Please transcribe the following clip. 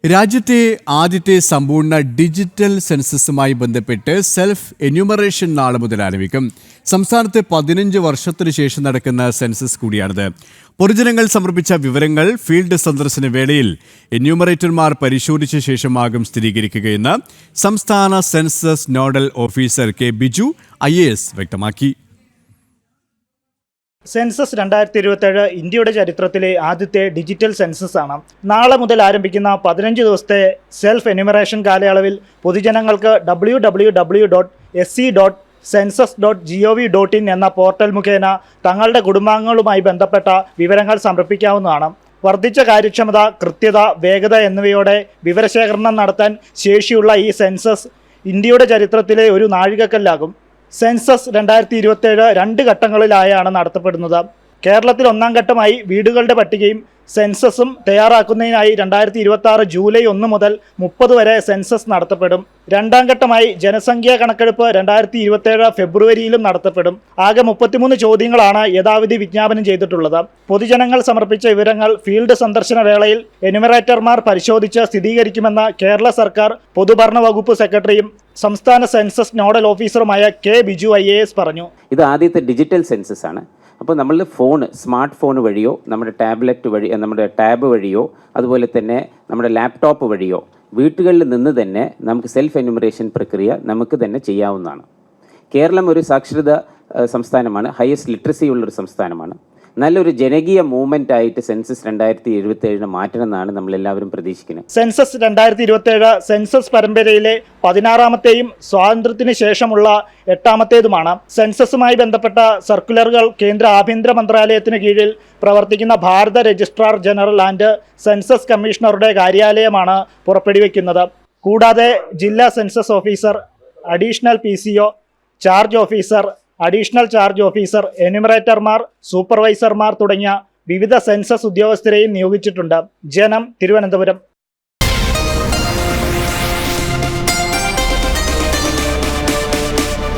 രാജ്യത്തെ ആദ്യത്തെ സമ്പൂർണ്ണ ഡിജിറ്റൽ സെൻസസുമായി ബന്ധപ്പെട്ട് സെൽഫ് എന്യൂമറേഷൻ നാളെ മുതൽ ആരംഭിക്കും. സംസ്ഥാനത്ത് 15 വർഷത്തിനു ശേഷം നടക്കുന്ന സെൻസസ് കൂടിയാണിത്. പൊതുജനങ്ങൾ സമർപ്പിച്ച വിവരങ്ങൾ ഫീൽഡ് സന്ദർശന വേളയിൽ എന്യൂമറേറ്റർമാർ പരിശോധിച്ച ശേഷമാകും സ്ഥിരീകരിക്കുകയെന്ന് സംസ്ഥാന census nodal officer K Biju IAS വ്യക്തമാക്കി. സെൻസസ് 2027 ഇന്ത്യയുടെ ചരിത്രത്തിലെ ആദ്യത്തെ ഡിജിറ്റൽ സെൻസസ് ആണ്. നാളെ മുതൽ ആരംഭിക്കുന്ന 15 ദിവസത്തെ സെൽഫ് എന്യൂമറേഷൻ കാലയളവിൽ പൊതുജനങ്ങൾക്ക് www.sc.census.gov.in എന്ന പോർട്ടൽ മുഖേന തങ്ങളുടെ കുടുംബാംഗങ്ങളുമായി ബന്ധപ്പെട്ട വിവരങ്ങൾ സമർപ്പിക്കാവുന്നതാണ്. വർദ്ധിച്ച കാര്യക്ഷമത, കൃത്യത, വേഗത എന്നിവയോടെ വിവരശേഖരണം നടത്താൻ ശേഷിയുള്ള ഈ സെൻസസ് ഇന്ത്യയുടെ ചരിത്രത്തിലെ ഒരു നാഴികക്കല്ലാകും. സെൻസസ് 2027 2 ഘട്ടങ്ങളിലായാണ് നടത്തപ്പെടുന്നത്. കേരളത്തിൽ 1ാം ഘട്ടമായി വീടുകളുടെ പട്ടികയും സെൻസസും തയ്യാറാക്കുന്നതിനായി 2026 ജൂലൈ 1 മുതൽ 30 വരെ സെൻസസ് നടത്തപ്പെടും. 2ാം ഘട്ടമായി ജനസംഖ്യാ കണക്കെടുപ്പ് 2027 ഫെബ്രുവരിയിലും നടത്തപ്പെടും. ആകെ 33 ചോദ്യങ്ങളാണ് യഥാവിധി വിജ്ഞാപനം ചെയ്തിട്ടുള്ളത്. പൊതുജനങ്ങൾ സമർപ്പിച്ച വിവരങ്ങൾ ഫീൽഡ് സന്ദർശന വേളയിൽ എന്യൂമറേറ്റർമാർ പരിശോധിച്ച് സ്ഥിരീകരിക്കുമെന്ന് കേരള സർക്കാർ പൊതുഭരണ വകുപ്പ് സെക്രട്ടറിയും സംസ്ഥാന സെൻസസ് നോഡൽ ഓഫീസറുമായ കെ ബിജു IAS പറഞ്ഞു. ഇത് ആദ്യത്തെ ഡിജിറ്റൽ സെൻസസ് ആണ്. അപ്പോൾ നമ്മൾ സ്മാർട്ട് ഫോൺ വഴിയോ നമ്മുടെ നമ്മുടെ ടാബ് വഴിയോ അതുപോലെ തന്നെ നമ്മുടെ ലാപ്ടോപ്പ് വഴിയോ വീട്ടുകളിൽ നിന്ന് തന്നെ നമുക്ക് സെൽഫ് എന്യൂമറേഷൻ പ്രക്രിയ നമുക്ക് തന്നെ ചെയ്യാവുന്നതാണ്. കേരളം ഒരു സാക്ഷരത സംസ്ഥാനമാണ്, ഹയസ്റ്റ് ലിറ്ററസി ഉള്ളൊരു സംസ്ഥാനമാണ്. നല്ലൊരു ജനകീയ മൂവ്മെന്റ് ആയിട്ട് സെൻസസ് 2027 മാറ്റണമെന്നാണ് നമ്മളെല്ലാവരും പ്രതീക്ഷിക്കുന്നത്. സെൻസസ് 2027 സെൻസസ് പരമ്പരയിലെ 16ാമത്തെയും സ്വാതന്ത്ര്യത്തിന് ശേഷമുള്ള 8ാമത്തേതുമാണ്. സെൻസസുമായി ബന്ധപ്പെട്ട സർക്കുലറുകൾ കേന്ദ്ര ആഭ്യന്തര മന്ത്രാലയത്തിന് കീഴിൽ പ്രവർത്തിക്കുന്ന ഭാരത രജിസ്ട്രാർ ജനറൽ ആൻഡ് സെൻസസ് കമ്മീഷണറുടെ കാര്യാലയമാണ് പുറപ്പെടുവിക്കുന്നത്. കൂടാതെ ജില്ലാ census officer, additional PCO, charge officer, additional charge officer, എന്യൂമറേറ്റർമാർ, സൂപ്പർവൈസർമാർ തുടങ്ങിയ വിവിധ സെൻസസ് ഉദ്യോഗസ്ഥരെയും നിയോഗിച്ചിട്ടുണ്ട്. ജനം, തിരുവനന്തപുരം.